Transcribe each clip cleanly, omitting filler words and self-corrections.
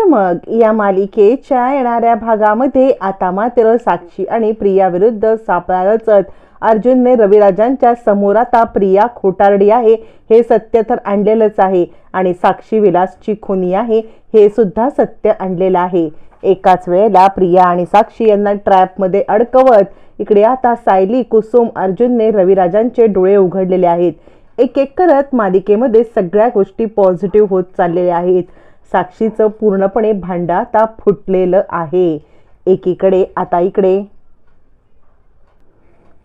तर मग या मालिकेच्या येणाऱ्या भागामध्ये आता मात्र साक्षी आणि प्रिया विरुद्ध सापळा रचत अर्जुनने रविराजांच्या समोर आता प्रिया खोटारडी आहे हे सत्य तर आणलेलंच आहे आणि साक्षी विलासची खुनी आहे हे सुद्धा सत्य आणलेलं आहे। एकाच वेळेला प्रिया आणि साक्षी यांना ट्रॅपमध्ये अडकवत इकडे आता सायली, कुसुम, अर्जुनने रविराजांचे डोळे उघडलेले आहेत। एक एक करत मालिकेमध्ये सगळ्या गोष्टी पॉझिटिव्ह होत चाललेल्या आहेत। साक्षीचं पूर्णपणे भांडं आता फुटलेलं आहे। एकीकडे आता इकडे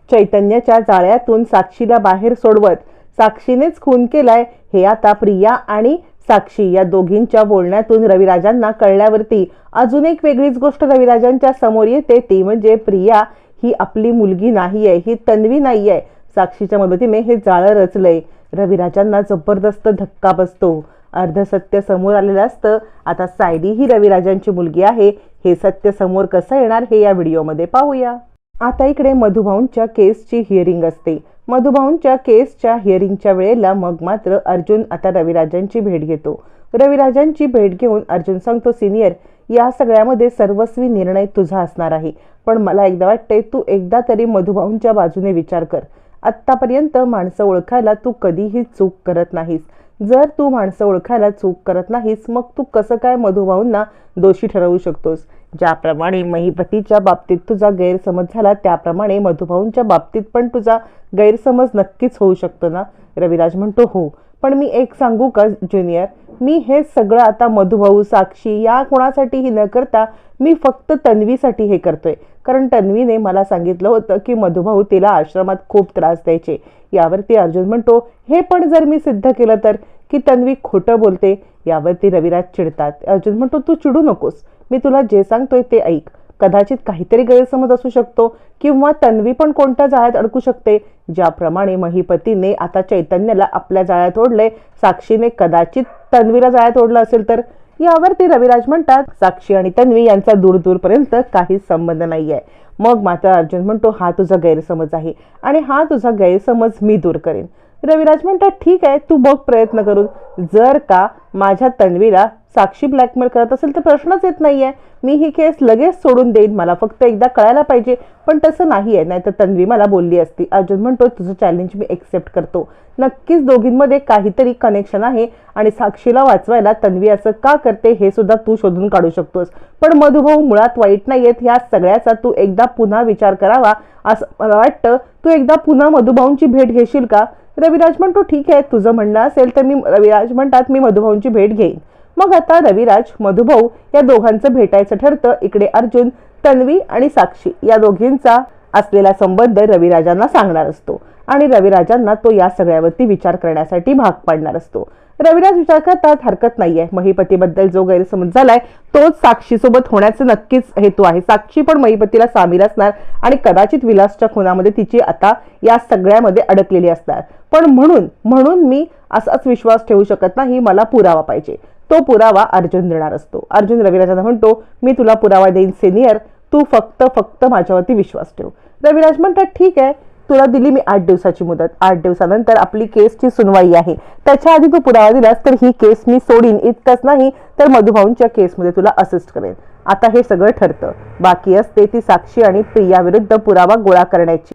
चैतन्याच्या जाळ्यातून साक्षीला बाहेर सोडवत साक्षीनेच खून केलाय हे आता प्रिया आणि साक्षी या दोघींच्या बोलण्यातून रविराजांना कळल्यावरती अजून एक वेगळीच गोष्ट रविराजांच्या समोर येते, ती म्हणजे प्रिया ही आपली मुलगी नाहीये, ही तन्वी नाहीये। साक्षीच्या मदतीने हे जाळं रचलंय। रविराजांना जबरदस्त धक्का बसतो। अर्ध सत्य समोर आलेलं असतं। आता सायली ही रविराजांची मुलगी आहे हे सत्य समोर कसं येणार हे या व्हिडिओमध्ये पाहूया। आता इकडे मधुभाऊंच्या केसची हिअरिंग असते। मधुभाऊंच्या केसच्या हिअरिंगच्या वेळेला मग मात्र अर्जुन आता रविराजांची भेट घेतो। रविराजांची भेट घेऊन अर्जुन सांगतो, सिनियर, या सगळ्यामध्ये सर्वस्वी निर्णय तुझा असणार आहे, पण मला एकदा वाटते तू एकदा तरी मधुभाऊंच्या बाजूने विचार कर। आत्तापर्यंत माणसं ओळखायला तू कधीही चूक करत नाहीस। जर तू माणसं ओळखायला चूक करत नाहीस मग तू कसं काय मधुभाऊंना दोषी ठरवू शकतोस? ज्याप्रमाणे महिपतीच्या बाबतीत तुझा गैरसमज झाला त्याप्रमाणे मधुभाऊंच्या बाबतीत पण तुझा गैरसमज नक्कीच होऊ शकतो ना? रविराज म्हणतो, हो, पण मी एक सांगू का ज्युनियर, मी हे सगळं आता मधुभाऊ, साक्षी या कोणासाठीही न करता मी फक्त तन्वीसाठी हे करतोय, कारण तन्वीने मला सांगितलं होतं की मधुभाऊ तिला आश्रमात खूप त्रास द्यायचे। यावरती अर्जुन म्हणतो, हे पण जर मी सिद्ध केलं तर की तन्वी खोटं बोलते? यावरती रविराज चिडतात। अर्जुन म्हणतो, तू चिडू नकोस, मी तुला जे सांगतोय ते ऐक। कदाचित काहीतरी गैरसमज असू शकतो किंवा तन्वी पण कोणत्या जाळ्यात अडकू शकते। ज्याप्रमाणे महिपतीने आता चैतन्याला आपल्या जाळ्यात ओढले, साक्षीने कदाचित तन्वीला जाळ्यात ओढलं असेल तर? यावरती रविराज म्हणतात, साक्षी आणि तन्वी यांचा दूर दूरपर्यंत काहीच संबंध नाहीये। मग मात्र अर्जुन म्हणतो, हा तुझा गैरसमज आहे आणि हा तुझा गैरसमज मी दूर करेन। रविराज म्हणतात, ठीक आहे, तू बघ प्रयत्न करून। जर का माझ्या तन्वीला साक्षी ब्लॅकमेल करत असेल तर प्रश्नच येत नाहीये, मी ही केस लगेच सोडून देईन, मला फक्त एकदा कळायला पाहिजे। पण तसं नाहीये, नाहीतर तन्वी मला बोलली असती। अर्जुन म्हणतो, तुझं चॅलेंज मी एक्सेप्ट करतो। नक्कीच दोघींमध्ये काहीतरी कनेक्शन आहे आणि साक्षीला वाचवायला तन्वी असं का करते हे सुद्धा तू शोधून काढू शकतोस। पण मधुभाऊ मुळात वाईट नाहीयेत, ह्या सगळ्याचा तू एकदा पुन्हा विचार करावा असं मला वाटतं। तू एकदा पुन्हा मधुभाऊंची भेट घेशील का? रविराज म्हणतो, ठीक आहे, तुझं म्हणणं असेल तर रविराज म्हणतात, मी मधुभाऊंची भेट घेईन। मग आता रविराज, मधुभाऊ या दोघांचं भेटायचं ठरतं। इकडे अर्जुन, तन्वी आणि साक्षी या दोघींचा असलेला संबंध रविराजांना सांगणार असतो आणि रविराजांना तो या सगळ्यावरती विचार करण्यासाठी भाग पाडणार असतो। रविराज विचार करतात, हरकत नाहीये, महिपतीबद्दल जो गैरसमज झालाय तोच साक्षीसोबत होण्याचे नक्कीच हेतू आहे। साक्षी पण महिपतीला सामील असणार आणि कदाचित विलासच्या खुनामध्ये तिची आता या सगळ्यामध्ये अडकलेली असणार। पण म्हणून मी असाच विश्वास ठेवू शकत नाही, मला पुरावा पाहिजे। तो पुरावा अर्जुन देणार असतो। अर्जुन रविराजांना म्हणतो, मी तुला पुरावा देईन सिनियर, तू फक्त माझ्यावरती विश्वास ठेव। रविराज म्हणतात, ठीक आहे, तुला दिली मी 8 दिवसाची मुदत। 8 दिवसानंतर आपली केसची सुनवाई आहे, त्याच्या आधी तू पुरावा दिलास तर ही केस मी सोडीन। इतकंच नाही तर मधुभाऊंच्या केसमध्ये तुला असिस्ट करेन। आता हे सगळं ठरतं, बाकी असते ती साक्षी आणि प्रिया विरुद्ध पुरावा गोळा करण्याची।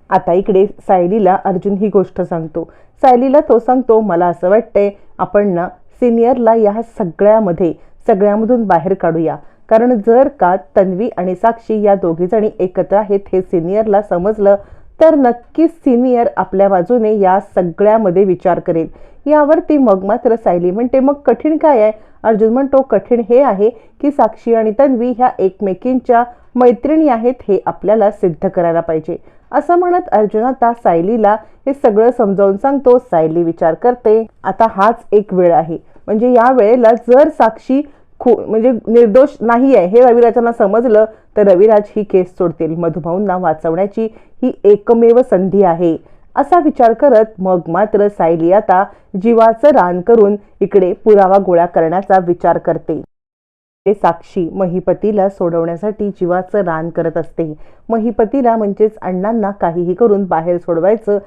आता इकडे सायलीला अर्जुन ही गोष्ट सांगतो। सायलीला तो सांगतो, मला असं वाटतंय आपण ना सिनियरला या सगळ्यामधून बाहेर काढूया, कारण जर का तन्वी आणि साक्षी या दोघी जणी एकत्र आहेत हे सिनियरला समजलं तर नक्कीच सिनियर आपल्या बाजूने या सगळ्यामध्ये विचार करेल। यावरती मग मात्र सायली म्हणते, मग कठीण काय आहे? अर्जुन म्हणतो, कठीण हे आहे की साक्षी आणि तन्वी ह्या एकमेकींच्या मैत्रिणी आहेत हे आपल्याला सिद्ध करायला पाहिजे। असं म्हणत अर्जुन आता सायलीला हे सगळं समजावून सांगतो। सायली विचार करते, आता हाच एक वेळ आहे, म्हणजे या वेळेला जर साक्षी म्हणजे निर्दोष नाहीये हे रविराजांना समजलं तर रविराज ही केस सोडतील। मधुभाऊंना वाचवण्याची ही एकमेव संधी आहे असा विचार करत मग मात्र सायली आता जीवाचं रान करून इकडे पुरावा गोळा करण्याचा विचार करते। साक्षी महिपतीला सोडवण्यासाठी जीवाचं रान करत असते। महिपतीला म्हणजेच अण्णांना काहीही करून बाहेर सोडवायचं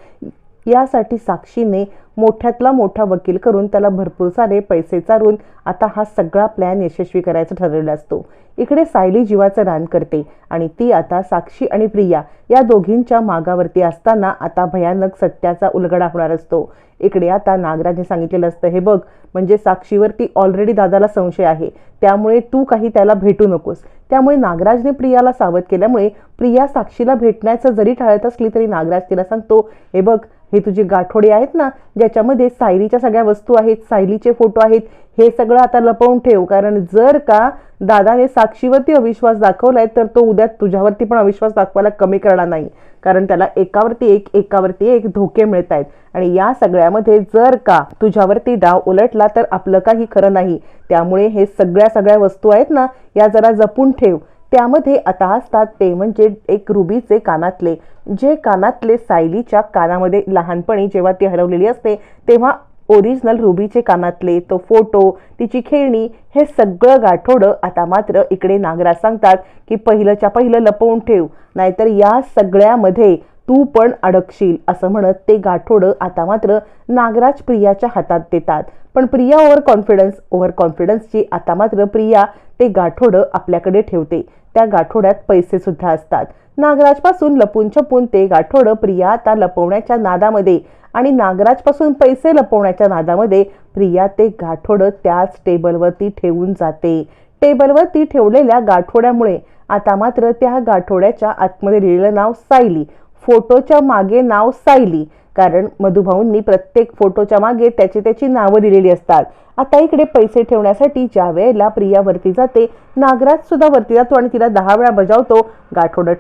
यासाठी साक्षीने मोठ्यातला मोठा वकील करून त्याला भरपूर सारे पैसे चारून आता हा सगळा प्लॅन यशस्वी करायचा ठरवला असतो. इकडे सायली जीवाचं रान करते आणि ती आता साक्षी आणि प्रिया या दोघींच्या मागावरती असताना आता भयानक सत्याचा उलगडा होणार असतो. इकडे आता नागराजने सांगितलेलं असतं, हे बघ, म्हणजे साक्षीवरती ऑलरेडी दादाला संशय आहे, त्यामुळे तू काही त्याला भेटू नकोस. त्यामुळे नागराजने प्रियाला सावध केल्यामुळे प्रिया साक्षीला भेटण्याचं जरी टाळत असली तरी नागराज तिला सांगतो, हे बघ, हे तुझे गाठोडे आहेत ना, ज्याच्यामध्ये सायलीच्या सगळ्या वस्तू आहेत, सायलीचे फोटो आहेत, हे सगळं आता लपवून ठेव. कारण जर का दादाने साक्षीवरती अविश्वास दाखवलाय तर तो उद्या तुझ्यावरती पण अविश्वास दाखवायला कमी करणार नाही. कारण त्याला एकावरती एक धोके मिळत आहेत आणि या सगळ्यामध्ये जर का तुझ्यावरती डाव उलटला तर आपलं काही खरं नाही. त्यामुळे हे सगळ्या वस्तू आहेत ना, या जरा जपून ठेव. त्यामध्ये आता असतात ते म्हणजे एक रुबीचे कानातले, जे कानातले सायलीच्या कानामध्ये लहानपणी जेव्हा ती हरवलेली असते तेव्हा ओरिजिनल रुबीचे कानातले, तो फोटो, तिची खेळणी, हे सगळं गाठोडं आता मात्र इकडे नागराज सांगतात की पहिलंच्या पहिलं लपवून ठेव, नाहीतर या सगळ्यामध्ये तू पण अडकशील. असं म्हणत ते गाठोडं आता मात्र नागराज प्रियाच्या हातात देतात. पण प्रिया ओव्हर कॉन्फिडन्सची आता मात्र प्रिया ते गाठोडं आपल्याकडे ठेवते. त्या गाठोड्यात पैसे सुद्धा असतात. नागराजपासून लपून छपून ते गाठोडं प्रिया आता लपवण्याच्या नादामध्ये आणि नागराजपासून पैसे लपवण्याच्या नादामध्ये प्रिया ते गाठोडं त्याच टेबलवरती ठेवून जाते. टेबलवरती ठेवलेल्या गाठोड्यामुळे आता मात्र त्या गाठोड्याच्या आतमध्ये लिहिलेलं नाव सायली, फोटोच्या मागे नाव सायली, कारण मधुभाऊंनी प्रत्येक फोटोच्या मागे त्याची नावं दिलेली असतात. आता इकडे पैसे ठेवण्यासाठी ज्या वेळेला प्रिया वरती जाते, नागराज सुद्धा वरती जातो आणि तिला 10 वेळा बजावतो, गाठोडं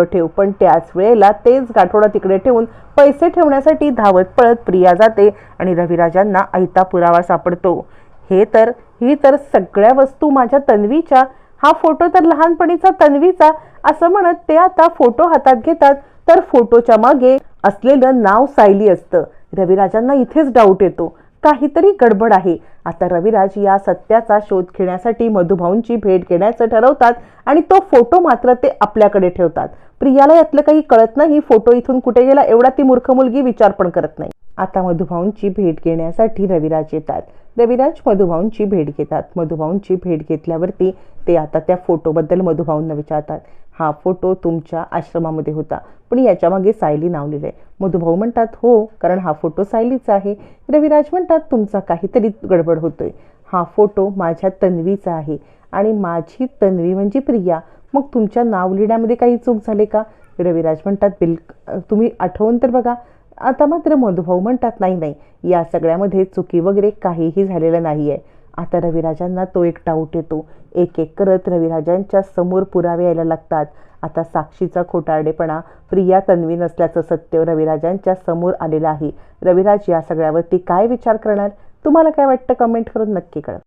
ठेव. पण त्याच वेळेला तेच गाठोडं तिकडे ठेवून पैसे ठेवण्यासाठी धावत पळत प्रिया जाते आणि रविराजांना आयता पुरावा सापडतो. ही तर सगळ्या वस्तू माझ्या तन्वीच्या, हा फोटो तर लहानपणीचा तन्वीचा, असं म्हणत ते आता फोटो हातात घेतात तर फोटोच्या मागे असलेलं नाव सायली असतं. रविराजांना इथेच डाऊट येतो, काहीतरी गडबड आहे. आता रविराज या सत्याचा शोध घेण्यासाठी मधुभाऊंची भेट घेण्याचं ठरवतात आणि तो फोटो मात्र ते आपल्याकडे ठेवतात. प्रियाला यातलं काही कळत नाही, फोटो इथून कुठे गेला एवढा ती मूर्ख मुलगी विचार पण करत नाही. आता मधुभाऊंची भेट घेण्यासाठी रविराज येतात. रविराज मधुभाऊंची भेट घेतात. मधुभाऊंची भेट घेतल्यावरती ते आता त्या फोटोबद्दल मधुभाऊंना विचारतात, हा फोटो तुमच्या आश्रमामध्ये होता, पण याच्या मागे सायली नाव लिहिलंय. मधुभाऊ म्हणतात, हो, कारण हा फोटो सायलीचा आहे. रविराज म्हणतात, तुमचा काहीतरी गडबड होतोय, हा फोटो माझ्या तन्वीचा आहे आणि माझी तन्वी म्हणजे प्रिया, मग तुमच्या नाव लिहिण्यामध्ये काही चूक झाली का? रविराज म्हणतात, तुम्ही आठवून तर बघा. आता मात्र मधुभाऊ म्हणतात, नाही, या सगळ्यामध्ये चुकी वगैरे काहीही झालेलं नाहीये. आता रविराजांना तो एक डाऊट येतो. एक करत रविराजांच्या समोर पुरावे यायला लागतात. आता साक्षीचा खोटारडेपणा, प्रिया तन्वी नसल्याचं सत्य रविराजांच्या समोर आलेलं आहे. रविराज या सगळ्यावरती काय विचार करणार? तुम्हाला काय वाटतं? कमेंट करून नक्की कळवा.